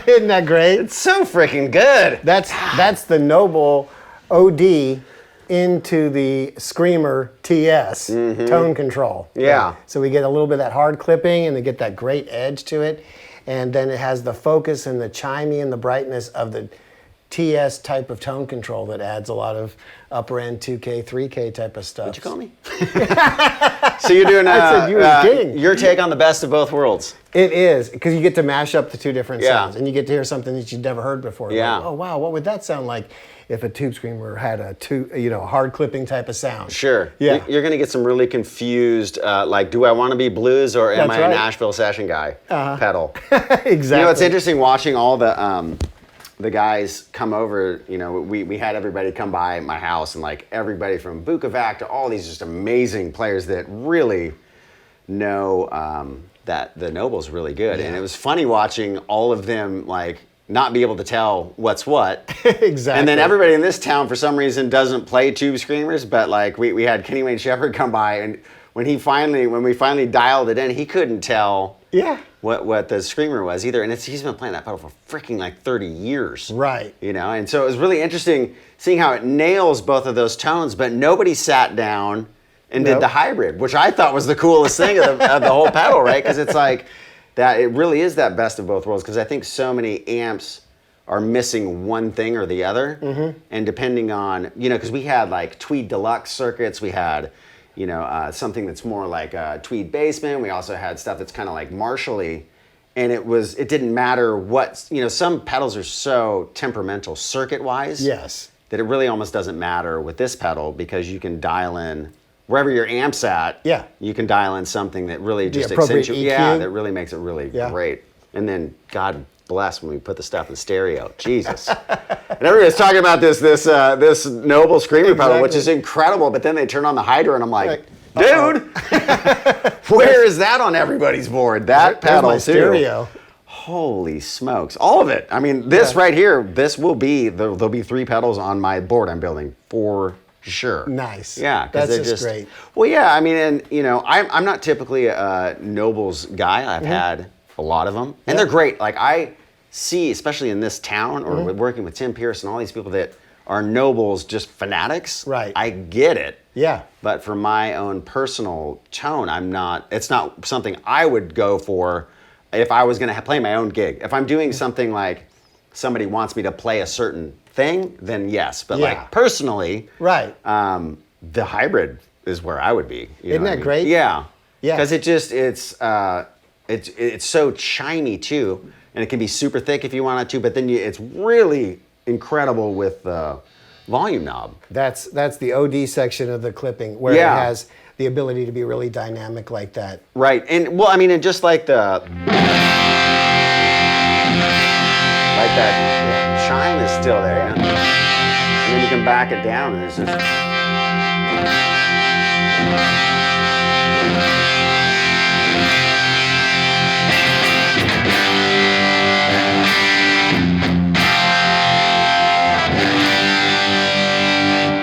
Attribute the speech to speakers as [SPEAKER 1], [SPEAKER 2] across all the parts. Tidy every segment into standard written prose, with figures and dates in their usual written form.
[SPEAKER 1] Isn't that great?
[SPEAKER 2] It's so freaking good.
[SPEAKER 1] That's the Noble OD into the Screamer TS tone control.
[SPEAKER 2] Yeah.
[SPEAKER 1] So we get a little bit of that hard clipping and they get that great edge to it. And then it has the focus and the chimey and the brightness of the TS type of tone control that adds a lot of upper end 2K, 3K type of stuff.
[SPEAKER 2] What'd you call me? So you're doing
[SPEAKER 1] I said you were king.
[SPEAKER 2] Your take on the best of both worlds.
[SPEAKER 1] It is, because you get to mash up the two different
[SPEAKER 2] Yeah.
[SPEAKER 1] sounds and you get to hear something that you've never heard before.
[SPEAKER 2] Yeah.
[SPEAKER 1] Like, oh wow, what would that sound like if a tube screamer had a hard clipping type of sound?
[SPEAKER 2] Sure.
[SPEAKER 1] Yeah.
[SPEAKER 2] You're going to get some really confused, like, do I want to be blues or am
[SPEAKER 1] That's
[SPEAKER 2] I a
[SPEAKER 1] right.
[SPEAKER 2] Nashville session guy? Pedal.
[SPEAKER 1] Exactly.
[SPEAKER 2] You know, it's interesting watching all the guys come over. You know, we had everybody come by my house, and like everybody from Bukovac to all these just amazing players that really know that the Noble's really good.
[SPEAKER 1] Yeah.
[SPEAKER 2] And it was funny watching all of them like not be able to tell what's what.
[SPEAKER 1] Exactly.
[SPEAKER 2] And then everybody in this town for some reason doesn't play tube screamers, but like we had Kenny Wayne Shepherd come by, and when we finally dialed it in, he couldn't tell what the screamer was either. And he's been playing that pedal for freaking like 30 years.
[SPEAKER 1] Right.
[SPEAKER 2] You know, and so it was really interesting seeing how it nails both of those tones, but nobody sat down and did the hybrid, which I thought was the coolest thing of the whole pedal, right? Because it's like that, it really is that best of both worlds, because I think so many amps are missing one thing or the other. And depending on, you know, because we had like Tweed Deluxe circuits, we had, you know, something that's more like a Tweed Bassman. We also had stuff that's kind of like Marshall-y. And it didn't matter what, you know, some pedals are so temperamental circuit-wise.
[SPEAKER 1] Yes.
[SPEAKER 2] That it really almost doesn't matter with this pedal, because you can dial in wherever your amp's at.
[SPEAKER 1] Yeah.
[SPEAKER 2] You can dial in something that really just
[SPEAKER 1] appropriate
[SPEAKER 2] accentuates.
[SPEAKER 1] EQ.
[SPEAKER 2] Yeah, that really makes it really great. And then God bless when we put the stuff in stereo. Jesus. And everybody's talking about this Noble Screamer pedal, which is incredible. But then they turn on the Hydra, and I'm like, dude, where is that on everybody's board? That pedal,
[SPEAKER 1] my stereo.
[SPEAKER 2] Holy smokes. All of it. I mean, this right here, there'll be 3 pedals on my board I'm building for sure.
[SPEAKER 1] Nice.
[SPEAKER 2] Yeah.
[SPEAKER 1] That's just great.
[SPEAKER 2] Well, yeah, I mean, and you know, I'm not typically a Nobles guy. I've had a lot of them, and they're great. Like I see, especially in this town, or with working with Tim Pierce and all these people that are Nobles just fanatics.
[SPEAKER 1] Right.
[SPEAKER 2] I get it.
[SPEAKER 1] Yeah.
[SPEAKER 2] But for my own personal tone, it's not something I would go for if I was going to play my own gig. If I'm doing something like somebody wants me to play a certain thing, then yes. But like personally,
[SPEAKER 1] right,
[SPEAKER 2] the hybrid is where I would be.
[SPEAKER 1] Isn't that great?
[SPEAKER 2] Yeah.
[SPEAKER 1] Yeah.
[SPEAKER 2] Because it's so chimey too, and it can be super thick if you want it to. But then it's really incredible with the volume knob.
[SPEAKER 1] That's the OD section of the clipping where it has the ability to be really dynamic like that.
[SPEAKER 2] Right, and well, I mean, and just like that chime is still there, you know? And then you can back it down, and it's just.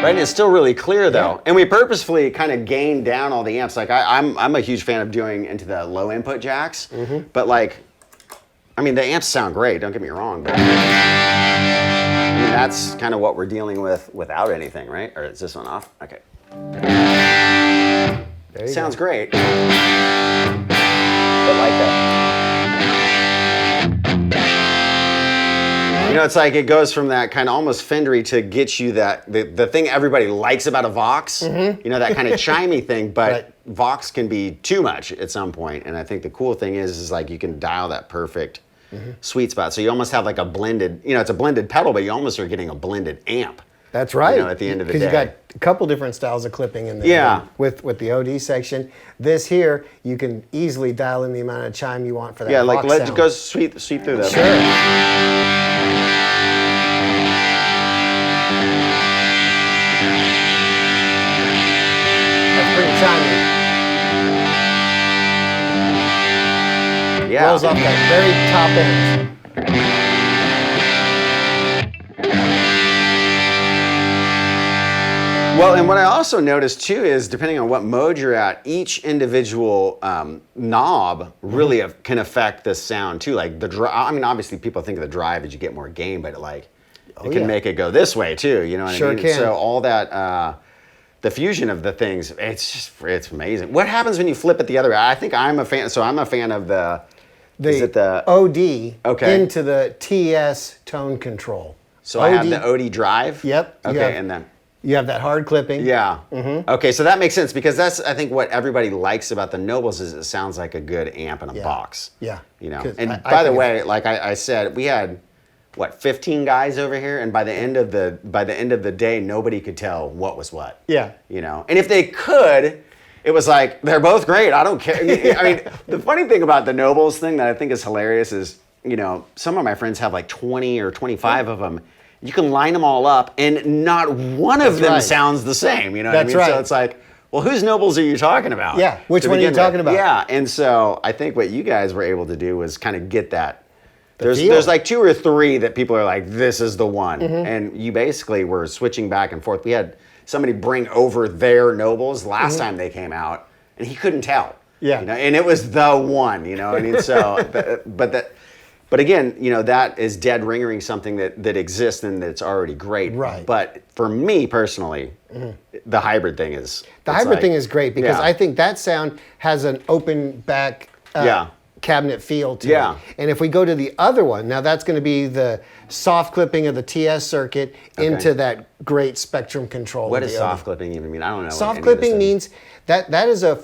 [SPEAKER 2] Right, and it's still really clear though. Yeah. And we purposefully kind of gained down all the amps. Like I'm a huge fan of doing into the low input jacks, but like, I mean, the amps sound great. Don't get me wrong, but I mean, that's kind of what we're dealing with without anything, right? Or is this one off? Okay. Sounds great. But like that. You know, it's like it goes from that kind of almost Fendery to get you that the thing everybody likes about a Vox. You know, that kind of chimey thing, but right. Vox can be too much at some point. And I think the cool thing is like you can dial that perfect sweet spot. So you almost have like a blended, you know, it's a blended pedal, but you almost are getting a blended amp.
[SPEAKER 1] That's right.
[SPEAKER 2] You know, at the end of the day.
[SPEAKER 1] Because you got a couple different styles of clipping in there. Yeah. With the OD section. This here, you can easily dial in the amount of chime you want for that.
[SPEAKER 2] Yeah, like
[SPEAKER 1] Vox
[SPEAKER 2] let's go sweep through that.
[SPEAKER 1] Sure. That's pretty chimey.
[SPEAKER 2] Yeah.
[SPEAKER 1] Rolls off that very top end.
[SPEAKER 2] Well, and what I also noticed too is depending on what mode you're at, each individual knob really can affect the sound too. Like the drive, I mean, obviously people think of the drive as you get more gain, but like it can make it go this way too. You know what I mean?
[SPEAKER 1] Can.
[SPEAKER 2] So all that, the fusion of the things, it's amazing. What happens when you flip it the other way? I think I'm a fan. So I'm a fan of the
[SPEAKER 1] OD into the TS tone control.
[SPEAKER 2] So I have the OD drive.
[SPEAKER 1] Yep.
[SPEAKER 2] Okay, and then.
[SPEAKER 1] You have that hard clipping.
[SPEAKER 2] Yeah. Okay, so that makes sense because that's, I think, what everybody likes about the Nobles is it sounds like a good amp in a box.
[SPEAKER 1] Yeah.
[SPEAKER 2] You know. And by the way, like I said, we had 15 guys over here, and by the end of the day, nobody could tell what was what.
[SPEAKER 1] Yeah.
[SPEAKER 2] You know, and if they could, it was like they're both great. I don't care. I mean, the funny thing about the Nobles thing that I think is hilarious is, you know, some of my friends have like 20 or 25 of them. You can line them all up, and not one of them sounds the same. You know what I mean?
[SPEAKER 1] Right.
[SPEAKER 2] So it's like, well, whose Nobles are you talking about?
[SPEAKER 1] Yeah, which one are you talking about?
[SPEAKER 2] Yeah, and so I think what you guys were able to do was kind of get that. There's like 2 or 3 that people are like, this is the one. And you basically were switching back and forth. We had somebody bring over their Nobles last time they came out, and he couldn't tell.
[SPEAKER 1] Yeah.
[SPEAKER 2] You know, and it was the one, you know what I mean? So, but again, you know, that is dead ringering something that exists and that's already great.
[SPEAKER 1] Right.
[SPEAKER 2] But for me personally, the hybrid thing is...
[SPEAKER 1] The hybrid thing is great because I think that sound has an open back cabinet feel to it. And if we go to the other one, now that's going to be the soft clipping of the TS circuit into that great spectrum control.
[SPEAKER 2] What does soft clipping even mean? I don't know.
[SPEAKER 1] Soft clipping means that is a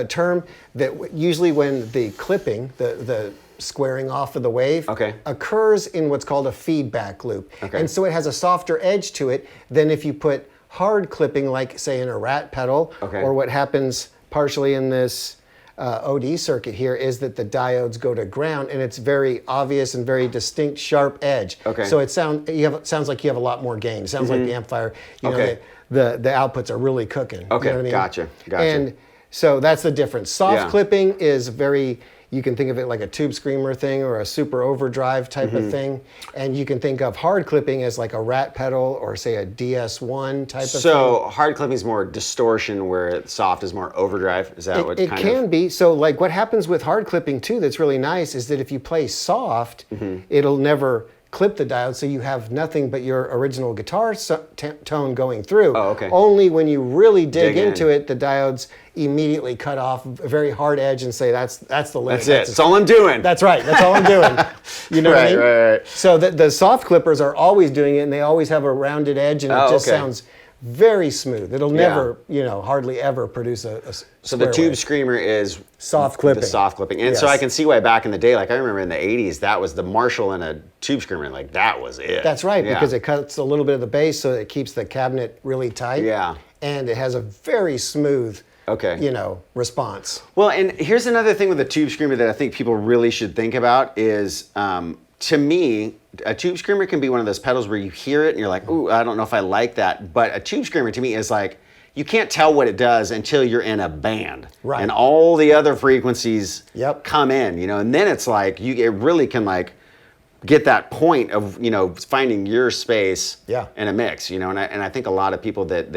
[SPEAKER 1] term that usually when the clipping, the squaring off of the wave occurs in what's called a feedback loop. And so it has a softer edge to it than if you put hard clipping, like say in a rat pedal, or what happens partially in this OD circuit here is that the diodes go to ground and it's very obvious and very distinct sharp edge. So it sounds like you have a lot more gain. It sounds like the amplifier, you know, the outputs are really cooking.
[SPEAKER 2] You know what I mean? Gotcha.
[SPEAKER 1] And so that's the difference. Soft clipping is very, you can think of it like a tube screamer thing or a super overdrive type of thing. And you can think of hard clipping as like a rat pedal or say a DS1 type of thing.
[SPEAKER 2] So hard clipping is more distortion where soft is more overdrive? Is that what
[SPEAKER 1] it can be. So like what happens with hard clipping too that's really nice is that if you play soft, it'll never clip the diode, so you have nothing but your original guitar tone going through. Only when you really dig into it, the diodes immediately cut off a very hard edge and say that's the limit.
[SPEAKER 2] That's all I'm doing.
[SPEAKER 1] That's right. That's all I'm doing. You know what I mean?
[SPEAKER 2] Right.
[SPEAKER 1] So the soft clippers are always doing it, and they always have a rounded edge, and it just sounds very smooth. It'll never, you know, hardly ever produce a
[SPEAKER 2] so the tube screamer is
[SPEAKER 1] soft clipping.
[SPEAKER 2] The soft clipping. And so I can see why back in the day, like I remember in the 80s, that was the Marshall and a tube screamer, like that was it.
[SPEAKER 1] That's right, because it cuts a little bit of the bass so it keeps the cabinet really tight. And it has a very smooth you know, response.
[SPEAKER 2] Well, and here's another thing with the tube screamer that I think people really should think about is, to me, a tube screamer can be one of those pedals where you hear it and you're like, ooh, I don't know if I like that. But a tube screamer to me is like, you can't tell what it does until you're in a band. And all the other frequencies come in, you know, and then it's like, it really can like get that point of, you know, finding your space
[SPEAKER 1] Yeah.
[SPEAKER 2] in a mix, you know, and I think a lot of people that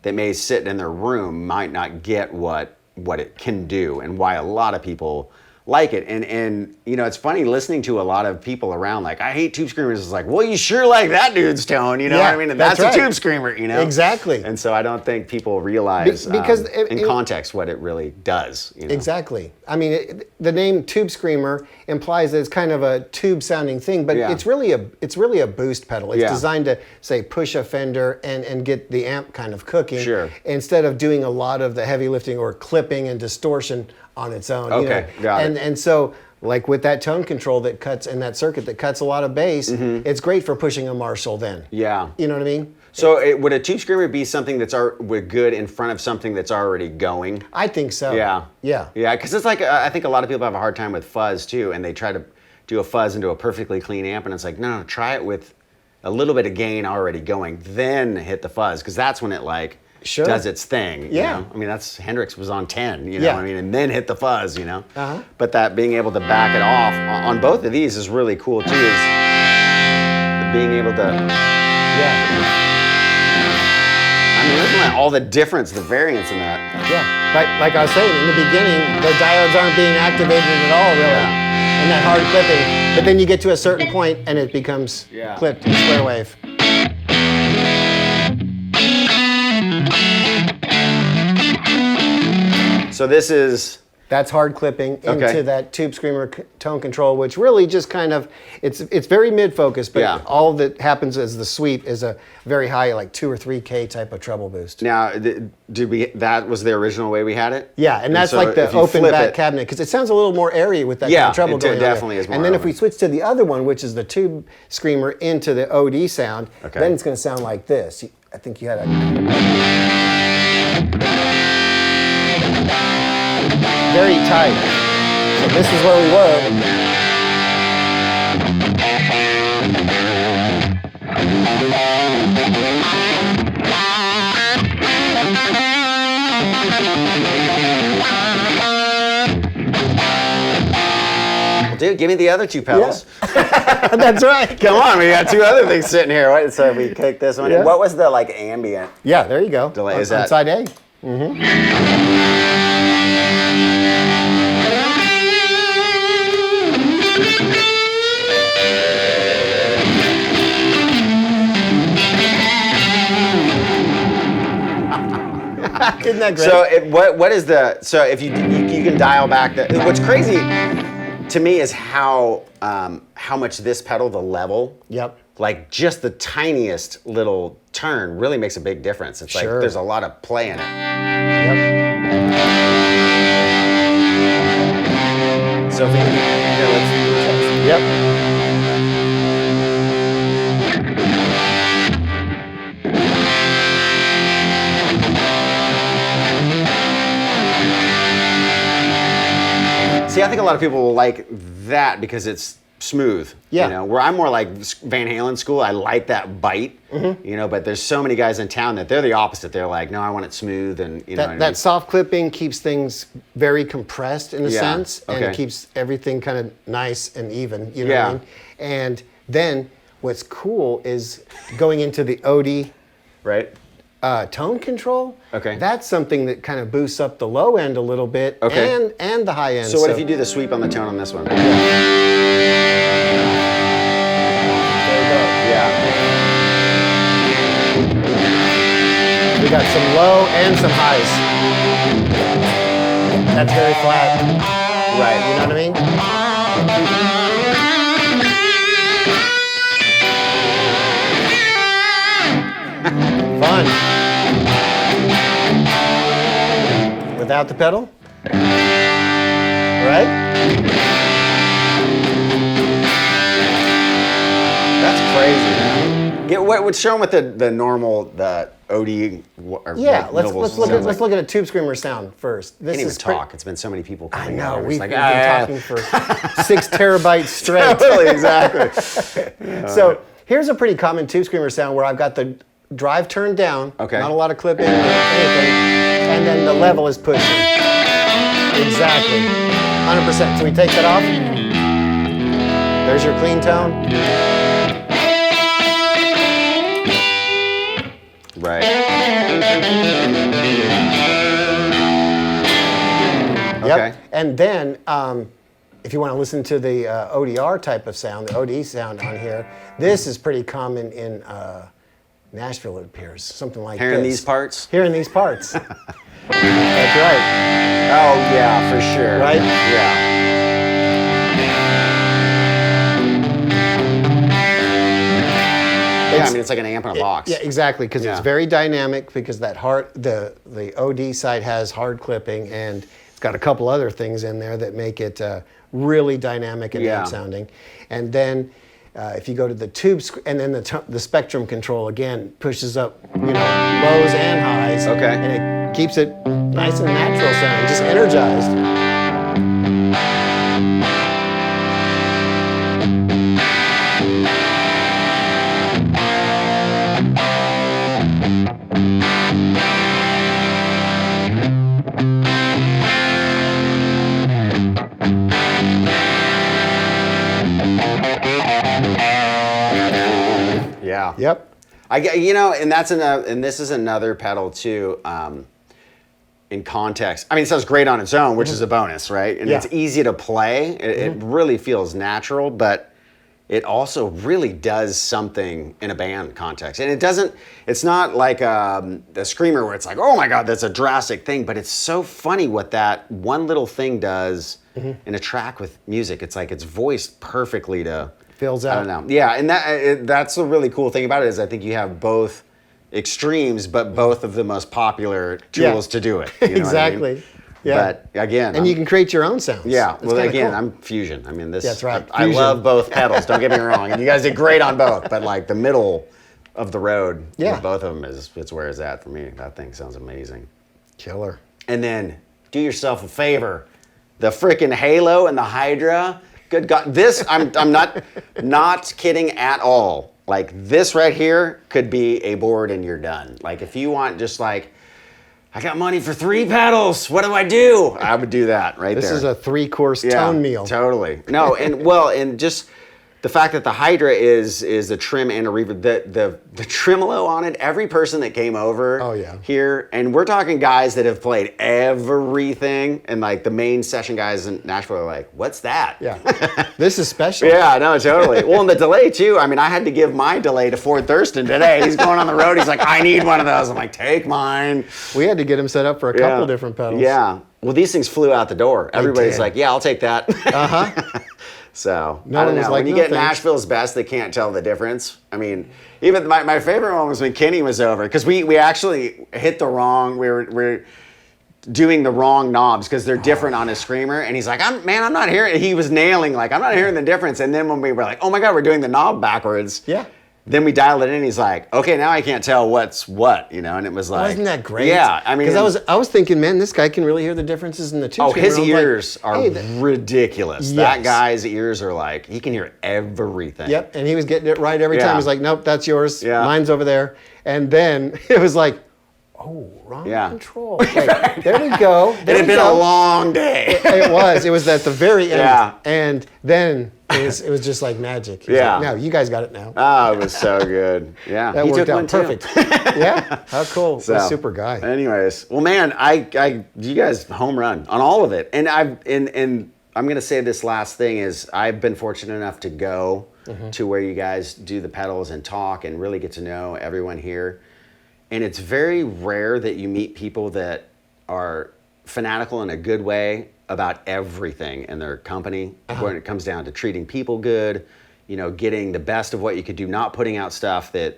[SPEAKER 2] may sit in their room might not get what it can do and why a lot of people like it. And you know, it's funny listening to a lot of people around like, I hate tube screamers. It's like, well, you sure like that dude's tone, you know what I mean? And that's
[SPEAKER 1] right.
[SPEAKER 2] a tube screamer, you know?
[SPEAKER 1] Exactly.
[SPEAKER 2] And so I don't think people realize
[SPEAKER 1] because
[SPEAKER 2] in context what it really does. You know?
[SPEAKER 1] Exactly. I mean, the name tube screamer implies that it's kind of a tube sounding thing, but
[SPEAKER 2] Yeah.
[SPEAKER 1] it's really a boost pedal. It's
[SPEAKER 2] Yeah.
[SPEAKER 1] designed to say push a fender and get the amp kind of cooking,
[SPEAKER 2] Sure.
[SPEAKER 1] instead of doing a lot of the heavy lifting or clipping and distortion on its own.
[SPEAKER 2] Okay, got it.
[SPEAKER 1] And so, like with that tone control that cuts in that circuit that cuts a lot of bass, it's great for pushing a Marshall then.
[SPEAKER 2] Yeah.
[SPEAKER 1] You know what I mean?
[SPEAKER 2] So would a tube screamer be something that's good in front of something that's already going?
[SPEAKER 1] I think so.
[SPEAKER 2] Yeah.
[SPEAKER 1] Yeah.
[SPEAKER 2] Yeah, because it's like, I think a lot of people have a hard time with fuzz too, and they try to do a fuzz into a perfectly clean amp, and it's like, no, try it with a little bit of gain already going, then hit the fuzz, because that's when it like
[SPEAKER 1] Sure.
[SPEAKER 2] does its thing. You
[SPEAKER 1] Yeah.
[SPEAKER 2] know? I mean, that's Hendrix was on 10, you know
[SPEAKER 1] Yeah.
[SPEAKER 2] what I mean, and then hit the fuzz, you know?
[SPEAKER 1] Uh-huh.
[SPEAKER 2] But that being able to back it off on both of these is really cool too, is being able to,
[SPEAKER 1] Yeah.
[SPEAKER 2] I mean, listen at all the difference, the variance in that.
[SPEAKER 1] Yeah, like I was saying, in the beginning, the diodes aren't being activated at all, really, in that hard clipping. But then you get to a certain point, and it becomes clipped square wave.
[SPEAKER 2] So this is,
[SPEAKER 1] That's hard clipping into
[SPEAKER 2] Okay.
[SPEAKER 1] that tube screamer tone control, which really just kind of, it's very mid-focused, but
[SPEAKER 2] Yeah.
[SPEAKER 1] all that happens as the sweep is a very high, like 2 or 3K type of treble boost.
[SPEAKER 2] now, that was the original way we had it?
[SPEAKER 1] Yeah, and that's
[SPEAKER 2] so
[SPEAKER 1] like the
[SPEAKER 2] if you
[SPEAKER 1] open
[SPEAKER 2] flip
[SPEAKER 1] back
[SPEAKER 2] it-
[SPEAKER 1] cabinet, because it sounds a little more airy with that
[SPEAKER 2] Yeah,
[SPEAKER 1] kind of treble
[SPEAKER 2] it
[SPEAKER 1] going on there.
[SPEAKER 2] definitely is more
[SPEAKER 1] And then if
[SPEAKER 2] open.
[SPEAKER 1] we switch to the other one, which is the tube screamer into the OD sound,
[SPEAKER 2] Okay.
[SPEAKER 1] then it's going to sound like this. I think you had a... Very tight. So this is where we were.
[SPEAKER 2] Well, dude, give me the other two pedals.
[SPEAKER 1] That's right.
[SPEAKER 2] Come on, we got two other things sitting here. What, so if we take this one,
[SPEAKER 1] Yeah.
[SPEAKER 2] what was the like ambient?
[SPEAKER 1] Yeah, there you go.
[SPEAKER 2] Delay,
[SPEAKER 1] On-
[SPEAKER 2] is
[SPEAKER 1] on
[SPEAKER 2] that-
[SPEAKER 1] side A. Isn't that great?
[SPEAKER 2] So what is the, so if you can dial back what's crazy to me is how much this pedal, the level,
[SPEAKER 1] Yep.
[SPEAKER 2] like just the tiniest little turn really makes a big difference. It's like
[SPEAKER 1] Sure.
[SPEAKER 2] there's a lot of play in it.
[SPEAKER 1] Yep.
[SPEAKER 2] So if we here, let's
[SPEAKER 1] Yep.
[SPEAKER 2] see, I think a lot of people will like that because it's smooth.
[SPEAKER 1] Yeah.
[SPEAKER 2] You know, where I'm more like Van Halen school. I like that bite.
[SPEAKER 1] Mm-hmm.
[SPEAKER 2] You know, but there's so many guys in town that they're the opposite. They're like, no, I want it smooth, and you know. what I
[SPEAKER 1] That
[SPEAKER 2] mean?
[SPEAKER 1] soft clipping keeps things very compressed in a
[SPEAKER 2] Yeah,
[SPEAKER 1] sense, and
[SPEAKER 2] okay.
[SPEAKER 1] keeps everything kind of nice and even. You know what
[SPEAKER 2] Yeah.
[SPEAKER 1] I mean? And then what's cool is going into the OD
[SPEAKER 2] Right.
[SPEAKER 1] tone control.
[SPEAKER 2] Okay.
[SPEAKER 1] That's something that kind of boosts up the low end a little bit,
[SPEAKER 2] Okay.
[SPEAKER 1] and the high end.
[SPEAKER 2] So what if you do the sweep on the tone on this one?
[SPEAKER 1] There you go.
[SPEAKER 2] Yeah.
[SPEAKER 1] We got some low and some highs. That's very flat.
[SPEAKER 2] Right.
[SPEAKER 1] You know what I mean? Fun. Without the pedal? Right?
[SPEAKER 2] That's crazy, man. What's shown with the normal, the OD? Or
[SPEAKER 1] Yeah,
[SPEAKER 2] like
[SPEAKER 1] let's
[SPEAKER 2] Nobles
[SPEAKER 1] look
[SPEAKER 2] sounds
[SPEAKER 1] at a tube screamer sound first. This
[SPEAKER 2] I can't even
[SPEAKER 1] is pre-
[SPEAKER 2] talk. It's been so many people
[SPEAKER 1] I
[SPEAKER 2] coming
[SPEAKER 1] know,
[SPEAKER 2] over.
[SPEAKER 1] we've
[SPEAKER 2] It's like,
[SPEAKER 1] been talking for 6 terabytes straight.
[SPEAKER 2] Totally, exactly.
[SPEAKER 1] So here's a pretty common tube screamer sound where I've got the drive turned down,
[SPEAKER 2] Okay.
[SPEAKER 1] not a lot of clipping or anything, and then the level is pushing. Exactly, 100%. So we take that off. There's your clean tone.
[SPEAKER 2] Right.
[SPEAKER 1] Yep.
[SPEAKER 2] Okay.
[SPEAKER 1] And then, if you want to listen to the ODR type of sound, the OD sound on here, this is pretty common in Nashville, it appears. Something like
[SPEAKER 2] Hearing
[SPEAKER 1] this.
[SPEAKER 2] these parts?
[SPEAKER 1] Hearing these parts. That's right.
[SPEAKER 2] Oh, yeah, for sure.
[SPEAKER 1] Right?
[SPEAKER 2] Yeah. Yeah, I mean, it's like an amp in a box.
[SPEAKER 1] Yeah, exactly, because it's
[SPEAKER 2] Yeah.
[SPEAKER 1] very dynamic, because that the OD side has hard clipping, and it's got a couple other things in there that make it really dynamic and
[SPEAKER 2] Yeah.
[SPEAKER 1] amp sounding. And then if you go to the tube, and then the spectrum control again pushes up, lows and highs.
[SPEAKER 2] Okay.
[SPEAKER 1] And it keeps it nice and natural sounding, just energized.
[SPEAKER 2] Yeah.
[SPEAKER 1] Yep.
[SPEAKER 2] I get, and this is another pedal too. In context, I mean, it sounds great on its own, which is a bonus, right? And
[SPEAKER 1] Yeah.
[SPEAKER 2] it's easy to play. It really feels natural, but it also really does something in a band context. And it's not like the screamer where it's like, oh my God, that's a drastic thing. But it's so funny what that one little thing does in a track with music. It's like it's voiced perfectly to.
[SPEAKER 1] Fills out.
[SPEAKER 2] I don't know. Yeah, and that's the really cool thing about it is I think you have both extremes, but both of the most popular tools to do it. You know
[SPEAKER 1] Exactly.
[SPEAKER 2] what I mean?
[SPEAKER 1] Yeah.
[SPEAKER 2] But again,
[SPEAKER 1] And you can create your own sounds.
[SPEAKER 2] yeah.
[SPEAKER 1] It's
[SPEAKER 2] Well,
[SPEAKER 1] kinda
[SPEAKER 2] again,
[SPEAKER 1] cool.
[SPEAKER 2] I'm fusion. I mean, this.
[SPEAKER 1] That's right,
[SPEAKER 2] I
[SPEAKER 1] fusion.
[SPEAKER 2] love both pedals. Don't get me wrong, and you guys did great on both. But like the middle of the road,
[SPEAKER 1] Yeah.
[SPEAKER 2] with both of them it's where it's at for me. That thing sounds amazing.
[SPEAKER 1] Killer.
[SPEAKER 2] And then do yourself a favor, the freaking Halo and the Hydra. Good God, this I'm not kidding at all. Like this right here could be a board and you're done. Like if you want just like, I got money for 3 pedals. What do? I would do that right
[SPEAKER 1] This
[SPEAKER 2] there.
[SPEAKER 1] is a 3-course tone meal.
[SPEAKER 2] Totally. No, and just the fact that the Hydra is a trim and a reverb, the tremolo on it, every person that came over here, and we're talking guys that have played everything, and like the main session guys in Nashville are like, what's that?
[SPEAKER 1] Yeah. This is special.
[SPEAKER 2] Yeah, no, totally. Well, and the delay too. I mean, I had to give my delay to Ford Thurston today. He's going on the road. He's like, I need one of those. I'm like, take mine.
[SPEAKER 1] We had to get him set up for a couple different pedals.
[SPEAKER 2] Yeah. Well, these things flew out the door. Everybody's
[SPEAKER 1] did.
[SPEAKER 2] like, yeah, I'll take that.
[SPEAKER 1] Uh-huh.
[SPEAKER 2] So,
[SPEAKER 1] No
[SPEAKER 2] I don't
[SPEAKER 1] one was
[SPEAKER 2] know.
[SPEAKER 1] like,
[SPEAKER 2] When you
[SPEAKER 1] "No,
[SPEAKER 2] get
[SPEAKER 1] thanks."
[SPEAKER 2] Nashville's best, they can't tell the difference. I mean, even my favorite one was when Kenny was over, because we actually hit the wrong, we're doing the wrong knobs because they're different on his screamer. And he's like, I'm not hearing, he was nailing, like, I'm not hearing the difference. And then when we were like, oh my God, we're doing the knob backwards.
[SPEAKER 1] Yeah.
[SPEAKER 2] Then we dialed it in. He's like, okay, now I can't tell what's what, and it was like,
[SPEAKER 1] Wasn't that great?
[SPEAKER 2] Yeah, I mean,
[SPEAKER 1] because I was thinking, man, this guy can really hear the differences in the two.
[SPEAKER 2] oh,
[SPEAKER 1] screamer.
[SPEAKER 2] his
[SPEAKER 1] I was like,
[SPEAKER 2] ears are
[SPEAKER 1] hey,
[SPEAKER 2] ridiculous.
[SPEAKER 1] Yes.
[SPEAKER 2] That guy's ears are like, he can hear everything.
[SPEAKER 1] Yep, and he was getting it right every time.
[SPEAKER 2] Yeah.
[SPEAKER 1] He's like, nope, that's yours.
[SPEAKER 2] Yeah.
[SPEAKER 1] Mine's over there. And then it was like, oh, wrong
[SPEAKER 2] Yeah.
[SPEAKER 1] control. Okay, there we go.
[SPEAKER 2] It had been a long day.
[SPEAKER 1] It was. It was at the very end.
[SPEAKER 2] Yeah.
[SPEAKER 1] And then it was just like magic. He's
[SPEAKER 2] Yeah.
[SPEAKER 1] like, no, you guys got it now.
[SPEAKER 2] Oh, it was so good. Yeah.
[SPEAKER 1] That
[SPEAKER 2] he
[SPEAKER 1] worked
[SPEAKER 2] took one
[SPEAKER 1] out
[SPEAKER 2] too.
[SPEAKER 1] perfect. Yeah. How cool. What a super guy.
[SPEAKER 2] Anyways, well, man, you guys home run on all of it. And I'm going to say this last thing is I've been fortunate enough to go to where you guys do the pedals and talk and really get to know everyone here. And it's very rare that you meet people that are fanatical in a good way about everything in their company when it comes down to treating people good, getting the best of what you could do, not putting out stuff that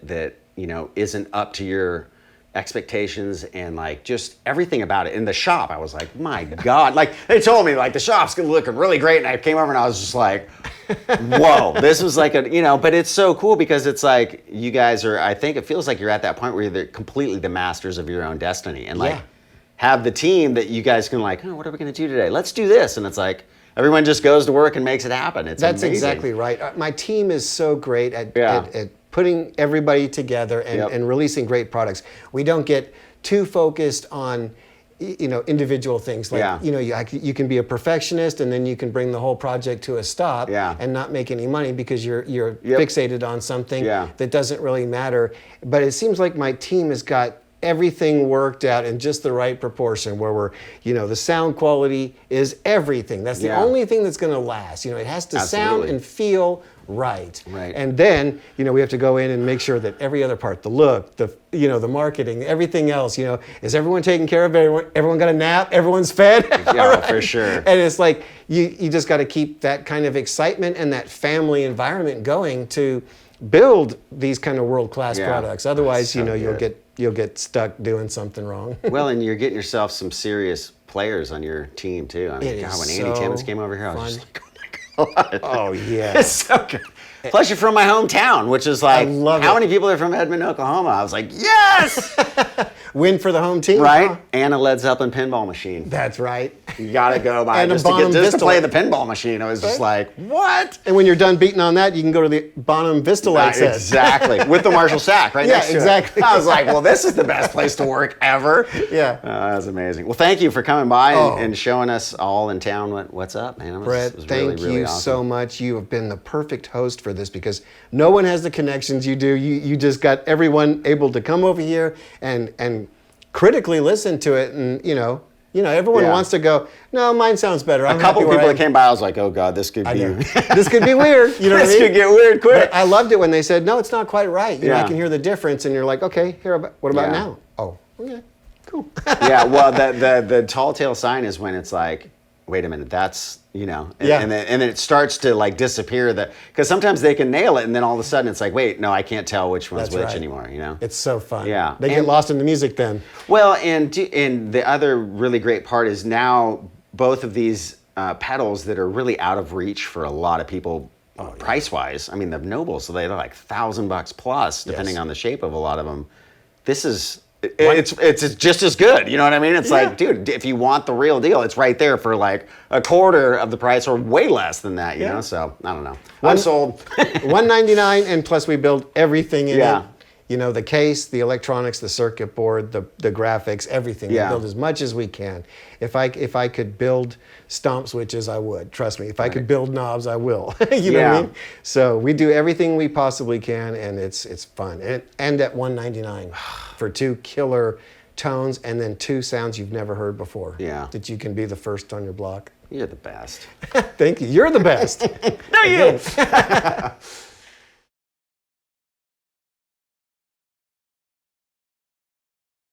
[SPEAKER 2] isn't up to your expectations, and like just everything about it. In the shop, I was like, my God, like they told me like the shop's looking really great, and I came over and I was just like, whoa, this was like but it's so cool because it's like you guys are, I think it feels like you're at that point where you're completely the masters of your own destiny, and like have the team that you guys can like, oh, what are we going to do today? Let's do this. And it's like, everyone just goes to work and makes it happen.
[SPEAKER 1] That's
[SPEAKER 2] amazing.
[SPEAKER 1] exactly right. My team is so great at putting everybody together and releasing great products. We don't get too focused on individual things. Like,
[SPEAKER 2] Yeah.
[SPEAKER 1] you can be a perfectionist, and then you can bring the whole project to a stop
[SPEAKER 2] Yeah.
[SPEAKER 1] and not make any money because you're
[SPEAKER 2] Yep.
[SPEAKER 1] fixated on something
[SPEAKER 2] Yeah.
[SPEAKER 1] that doesn't really matter. But it seems like my team has got everything worked out in just the right proportion, where the sound quality is everything. That's the
[SPEAKER 2] Yeah.
[SPEAKER 1] only thing that's going to last. It has to sound
[SPEAKER 2] Absolutely.
[SPEAKER 1] and feel right.
[SPEAKER 2] Right.
[SPEAKER 1] And then, we have to go in and make sure that every other part, the look, the marketing, everything else, is everyone taken care of? Everyone got a nap? Everyone's fed?
[SPEAKER 2] Yeah, for sure.
[SPEAKER 1] And it's like, you just got to keep that kind of excitement and that family environment going to build these kind of world-class
[SPEAKER 2] Yeah.
[SPEAKER 1] products. Otherwise,
[SPEAKER 2] So good.
[SPEAKER 1] you'll get stuck doing something wrong.
[SPEAKER 2] Well, and you're getting yourself some serious players on your team too. I mean,
[SPEAKER 1] It
[SPEAKER 2] God,
[SPEAKER 1] is
[SPEAKER 2] when Andy
[SPEAKER 1] so
[SPEAKER 2] Timmons came over here, I was
[SPEAKER 1] fun.
[SPEAKER 2] just like, oh my God.
[SPEAKER 1] Oh, yeah.
[SPEAKER 2] It's so good. Plus, you're from my hometown, which is like,
[SPEAKER 1] love
[SPEAKER 2] how
[SPEAKER 1] it.
[SPEAKER 2] many people are from Edmond, Oklahoma? I was like, yes!
[SPEAKER 1] Win for the home team.
[SPEAKER 2] Right?
[SPEAKER 1] Huh?
[SPEAKER 2] And a Led Zeppelin pinball machine.
[SPEAKER 1] That's right.
[SPEAKER 2] You gotta go by
[SPEAKER 1] And a
[SPEAKER 2] just to
[SPEAKER 1] Bonham
[SPEAKER 2] just to play
[SPEAKER 1] Vista.
[SPEAKER 2] the pinball machine. I was just like, what?
[SPEAKER 1] And when you're done beating on that, you can go to the Bonham Vista light set.
[SPEAKER 2] Exactly. With the Marshall Sack right
[SPEAKER 1] Yeah,
[SPEAKER 2] next to
[SPEAKER 1] exactly.
[SPEAKER 2] it. I was like, well, this is the best place to work ever.
[SPEAKER 1] Yeah.
[SPEAKER 2] That was amazing. Well, thank you for coming by
[SPEAKER 1] Oh.
[SPEAKER 2] and showing us all in town what's up, man. It was,
[SPEAKER 1] Brett,
[SPEAKER 2] it was
[SPEAKER 1] thank
[SPEAKER 2] really, really
[SPEAKER 1] you
[SPEAKER 2] awesome.
[SPEAKER 1] so much. You have been the perfect host for this because no one has the connections you do. You just got everyone able to come over here and critically listen to it, and everyone
[SPEAKER 2] Yeah.
[SPEAKER 1] wants to go, no, mine sounds better.
[SPEAKER 2] A couple people that came by, I was like, oh God, this could be.
[SPEAKER 1] This could be weird. You know what I
[SPEAKER 2] This
[SPEAKER 1] mean?
[SPEAKER 2] could get weird quick.
[SPEAKER 1] But I loved it when they said, no, it's not quite right. I
[SPEAKER 2] Yeah.
[SPEAKER 1] can hear the difference, and you're like, okay, what about
[SPEAKER 2] Yeah.
[SPEAKER 1] now? Oh, okay, cool.
[SPEAKER 2] Yeah, well, the tall tale sign is when it's like, wait a minute, that's, and,
[SPEAKER 1] Yeah.
[SPEAKER 2] and then it starts to like disappear. Because sometimes they can nail it, and then all of a sudden it's like, wait, no, I can't tell which one's
[SPEAKER 1] That's
[SPEAKER 2] which
[SPEAKER 1] right.
[SPEAKER 2] anymore,
[SPEAKER 1] It's so fun.
[SPEAKER 2] Yeah.
[SPEAKER 1] They get
[SPEAKER 2] And-
[SPEAKER 1] lost in the music then.
[SPEAKER 2] Well, and the other really great part is now both of these pedals that are really out of reach for a lot of people price-wise. I mean, the Nobles, so they're like $1,000 plus, depending
[SPEAKER 1] Yes.
[SPEAKER 2] on the shape of a lot of them. This is... It's just as good, you know what I mean? It's like, dude, if you want the real deal, it's right there for like a quarter of the price or way less than that, you know? So, I don't know. I'm sold.
[SPEAKER 1] $199, and plus we build everything in
[SPEAKER 2] Yeah.
[SPEAKER 1] it. The case, the electronics, the circuit board, the graphics, everything.
[SPEAKER 2] Yeah.
[SPEAKER 1] We build as much as we can. If I could build stomp switches, I would. Trust me. If I could build knobs, I will. You know what
[SPEAKER 2] Yeah.
[SPEAKER 1] I mean? So we do everything we possibly can, and it's fun. And at $199 for two killer tones, and then two sounds you've never heard before.
[SPEAKER 2] Yeah.
[SPEAKER 1] That you can be the first on your block.
[SPEAKER 2] You're the best.
[SPEAKER 1] Thank you. You're the best.
[SPEAKER 2] No, you!